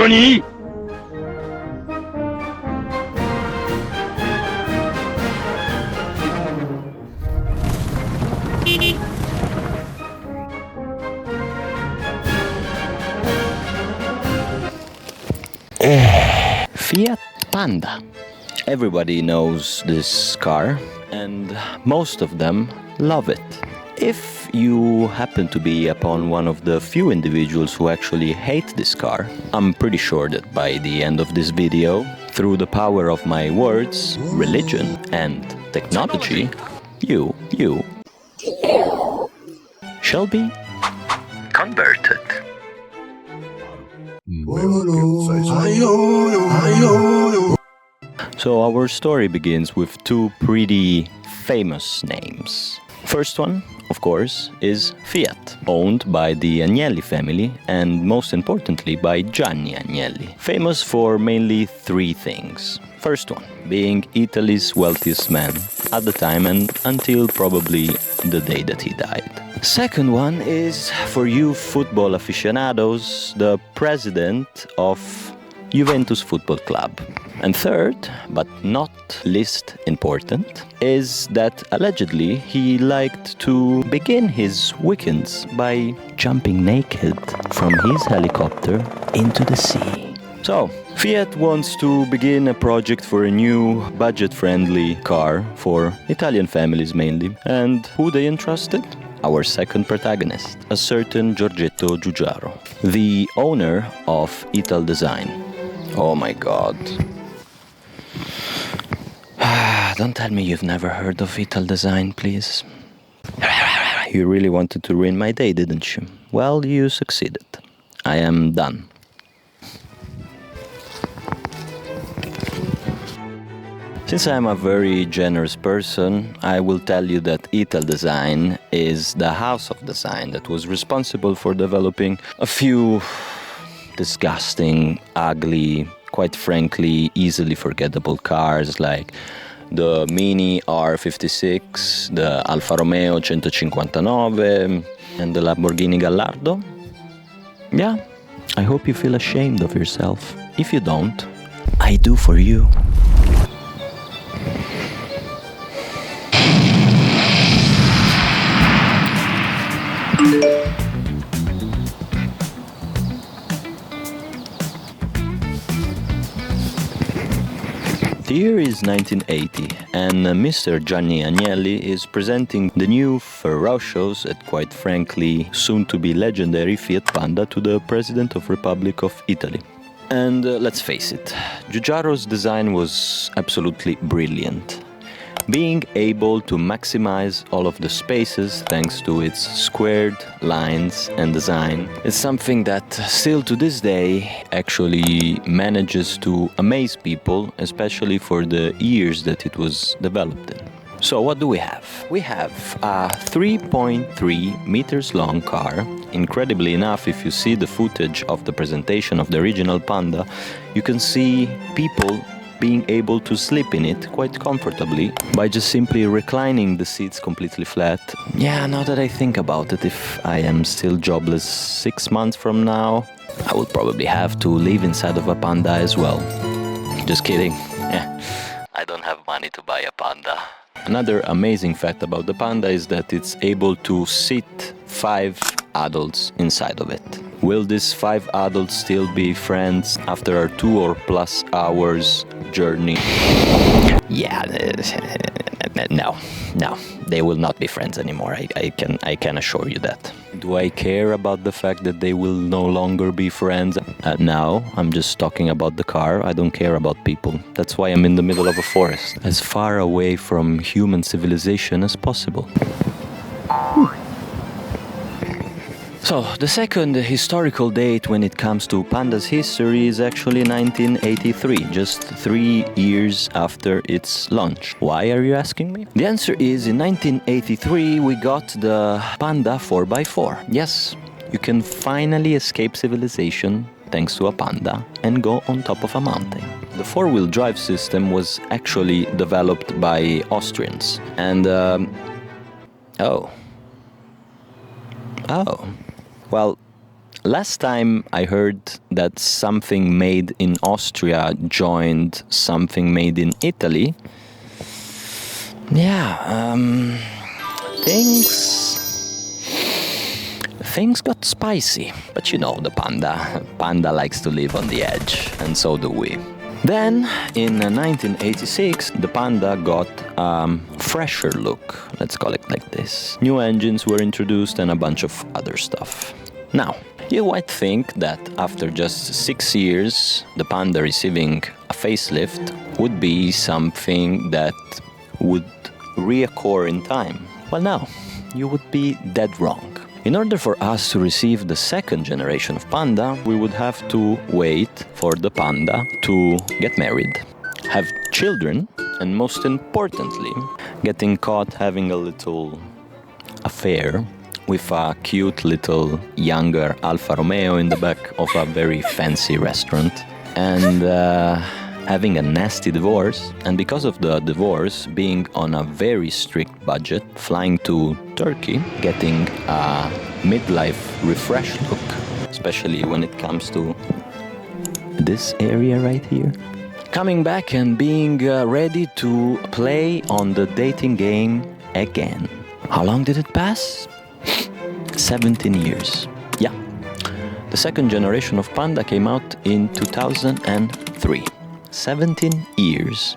NANI?! Fiat Panda. Everybody knows this car, and most of them love it. If you happen to be upon one of the few individuals who actually hate this car, I'm pretty sure that by the end of this video, through the power of my words, religion, and technology, you shall be converted. So our story begins with two pretty famous names. First one, of course, is Fiat, owned by the Agnelli family and most importantly by Gianni Agnelli, famous for mainly three things. First one, being Italy's wealthiest man at the time and until probably the day that he died. Second one is, for you football aficionados, the president of Juventus Football Club. And third, but not least important, is that allegedly he liked to begin his weekends by jumping naked from his helicopter into the sea. So, Fiat wants to begin a project for a new budget-friendly car for Italian families mainly. And who they entrusted? Our second protagonist, a certain Giorgetto Giugiaro, the owner of Italdesign. Oh my god. Don't tell me you've never heard of Italdesign, please. You really wanted to ruin my day, didn't you? Well, you succeeded. I am done. Since I'm a very generous person, I will tell you that Italdesign is the house of design that was responsible for developing a few disgusting, ugly, quite frankly, easily forgettable cars like the Mini R56, the Alfa Romeo 159, and the Lamborghini Gallardo. Yeah, I hope you feel ashamed of yourself. If you don't, I do for you. The year is 1980, and Mr. Gianni Agnelli is presenting the new ferocious and quite frankly soon-to-be legendary Fiat Panda to the President of Republic of Italy. And let's face it, Giugiaro's design was absolutely brilliant. Being able to maximize all of the spaces thanks to its squared lines and design is something that still to this day actually manages to amaze people, especially for the years that it was developed in. So what do we have? We have a 3.3 meters long car. Incredibly enough, if you see the footage of the presentation of the original Panda, you can see people being able to sleep in it quite comfortably by just simply reclining the seats completely flat. Yeah, now that I think about it, if I am still jobless 6 months from now, I would probably have to live inside of a Panda as well. Just kidding. Yeah, I don't have money to buy a Panda. Another amazing fact about the Panda is that it's able to sit 5 adults inside of it. Will these 5 adults still be friends after a 2 or plus hours journey? Yeah, no, they will not be friends anymore. I can assure you that. Do I care about the fact that they will no longer be friends? No, I'm just talking about the car. I don't care about people. That's why I'm in the middle of a forest, as far away from human civilization as possible. So, the second historical date when it comes to Panda's history is actually 1983, just 3 years after its launch. Why are you asking me? The answer is, in 1983 we got the Panda 4x4. Yes, you can finally escape civilization thanks to a Panda and go on top of a mountain. The 4-wheel drive system was actually developed by Austrians, and well, Last time I heard that something made in Austria joined something made in Italy. Yeah, things got spicy. But you know the Panda. Panda likes to live on the edge, and so do we. Then, in 1986, the Panda got a fresher look, let's call it like this. New engines were introduced and a bunch of other stuff. Now, you might think that after just 6 years, the Panda receiving a facelift would be something that would reoccur in time. Well, no, you would be dead wrong. In order for us to receive the second generation of Panda, we would have to wait for the Panda to get married, have children, and most importantly, getting caught having a little affair with a cute little younger Alfa Romeo in the back of a very fancy restaurant, and having a nasty divorce, and because of the divorce, being on a very strict budget, flying to Turkey, getting a midlife refresh look, especially when it comes to this area right here. Coming back and being ready to play on the dating game again. How long did it pass? 17 years. Yeah. The second generation of Panda came out in 2003. 17 years.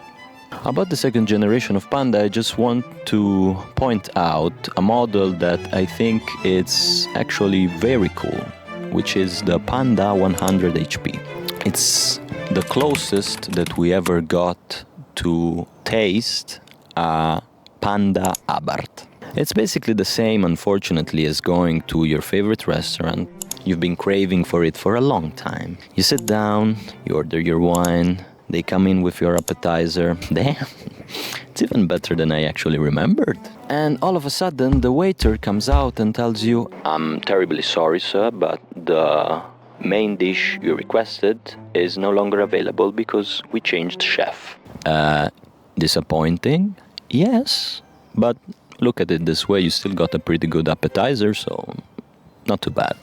About the second generation of Panda, I just want to point out a model that I think it's actually very cool, which is the Panda 100 HP. It's the closest that we ever got to taste a Panda Abarth. It's basically the same, unfortunately, as going to your favorite restaurant. You've been craving for it for a long time. You sit down, you order your wine, they come in with your appetizer. Damn, it's even better than I actually remembered. And all of a sudden, the waiter comes out and tells you, "I'm terribly sorry, sir, but the main dish you requested is no longer available because we changed chef." Disappointing? Yes, but look at it this way, you still got a pretty good appetizer, so not too bad.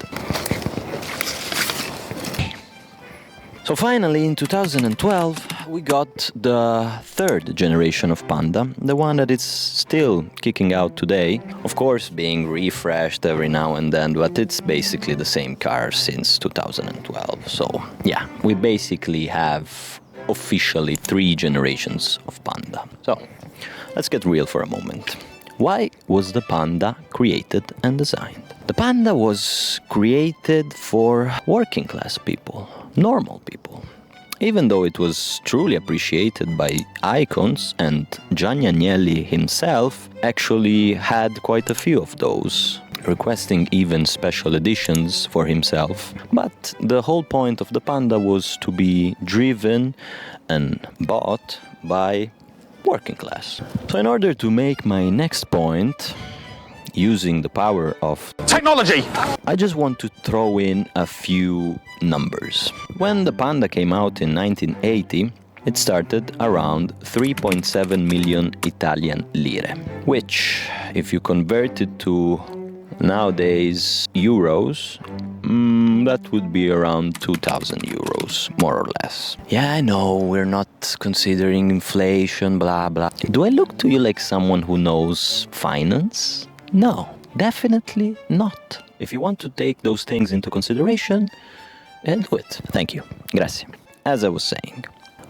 So finally, in 2012, we got the third generation of Panda, the one that is still kicking out today. Of course, being refreshed every now and then, but it's basically the same car since 2012. So yeah, we basically have officially 3 generations of Panda. So let's get real for a moment. Why was the Panda created and designed? The Panda was created for working class people, normal people. Even though it was truly appreciated by icons, and Gianni Agnelli himself actually had quite a few of those, requesting even special editions for himself. But the whole point of the Panda was to be driven and bought by working class. So in order to make my next point, using the power of technology, I just want to throw in a few numbers. When the Panda came out in 1980, it started around 3.7 million Italian lire, which, if you convert it to nowadays euros, that would be around 2,000 euros, more or less. Yeah, I know, we're not considering inflation, blah blah. Do I look to you like someone who knows finance? No, definitely not. If you want to take those things into consideration, do it. Thank you. Grazie. As I was saying,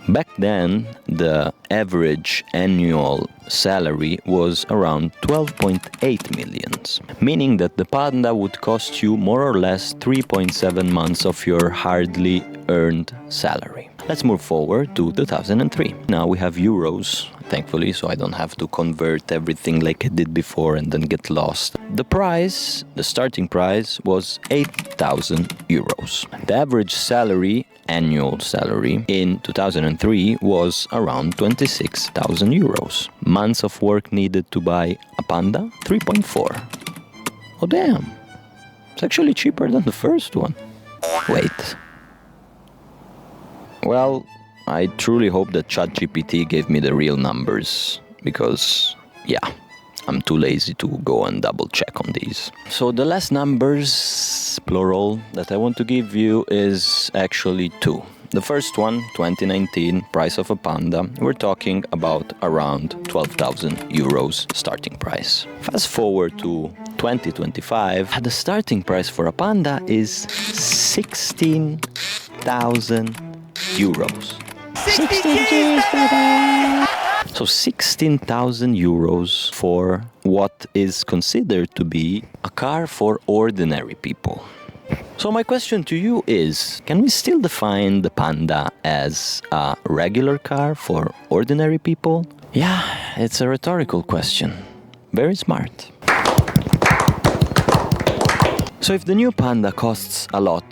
back then, the average annual salary was around 12.8 millions, meaning that the Panda would cost you more or less 3.7 months of your hardly earned salary. Let's move forward to 2003. Now we have euros, thankfully, so I don't have to convert everything like I did before and then get lost. The price, the starting price, was 8,000 euros. The average salary, annual salary, in 2003 was around 26,000 euros. Months of work needed to buy a Panda? 3.4. Oh damn, it's actually cheaper than the first one. Wait. Well, I truly hope that ChatGPT gave me the real numbers, because, yeah, I'm too lazy to go and double check on these. So the last numbers prices, plural, that I want to give you is actually two. The first one, 2019, price of a Panda, we're talking about around 12,000 euros starting price. Fast forward to 2025, the starting price for a Panda is 16,000 euros. 16 G's, baby! So 16,000 euros for what is considered to be a car for ordinary people. So my question to you is, can we still define the Panda as a regular car for ordinary people? Yeah, it's a rhetorical question. Very smart. So if the new Panda costs a lot,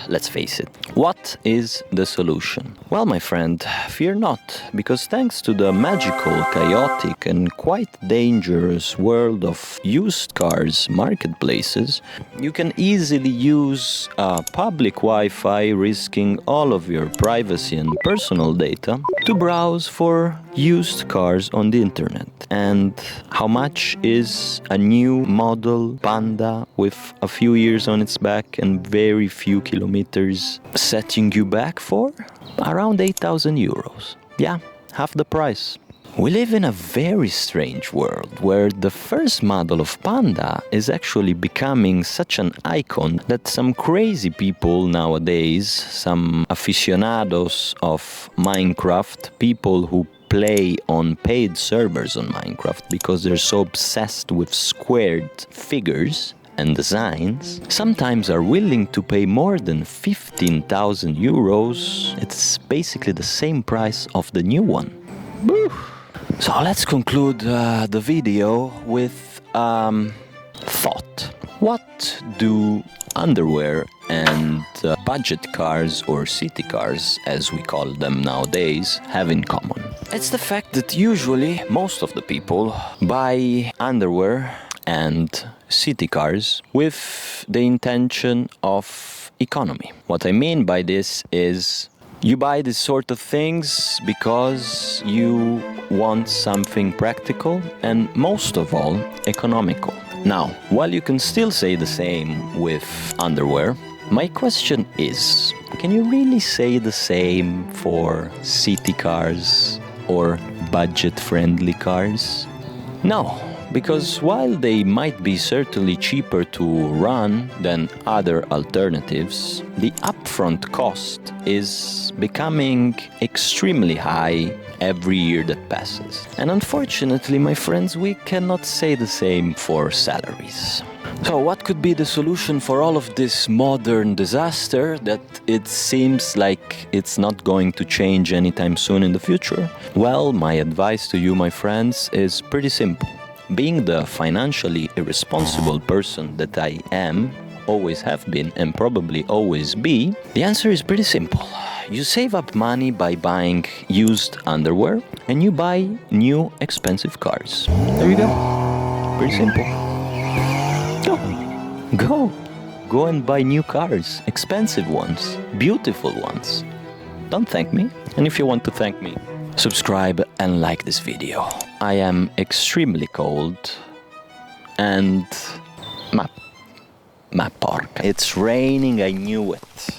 let's face it, what is the solution? Well, my friend, fear not, because thanks to the magical, chaotic and quite dangerous world of used cars marketplaces, you can easily use a public Wi-Fi, risking all of your privacy and personal data, to browse for used cars on the internet. And how much is a new model Panda with a few years on its back and very few kilometers setting you back for? Around 8,000 euros. Yeah, half the price. We live in a very strange world where the first model of Panda is actually becoming such an icon that some crazy people nowadays, some aficionados of Minecraft, people who play on paid servers on Minecraft because they're so obsessed with squared figures and designs, sometimes are willing to pay more than 15,000 euros. It's basically the same price of the new one. Woo. So let's conclude the video with thought. What do underwear and budget cars, or city cars as we call them nowadays, have in common? It's the fact that usually most of the people buy underwear and city cars with the intention of economy. What I mean by this is you buy this sort of things because you want something practical and, most of all, economical. Now, while you can still say the same with underwear, my question is, can you really say the same for city cars or budget-friendly cars? No. Because while they might be certainly cheaper to run than other alternatives, the upfront cost is becoming extremely high every year that passes. And unfortunately, my friends, we cannot say the same for salaries. So what could be the solution for all of this modern disaster that it seems like it's not going to change anytime soon in the future? Well, my advice to you, my friends, is pretty simple. Being the financially irresponsible person that I am, always have been, and probably always be, the answer is pretty simple. You save up money by buying used underwear, and you buy new expensive cars. There you go. Pretty simple. Go and buy new cars. Expensive ones. Beautiful ones. Don't thank me. And if you want to thank me, subscribe and like this video. I am extremely cold and ma porca. It's raining, I knew it.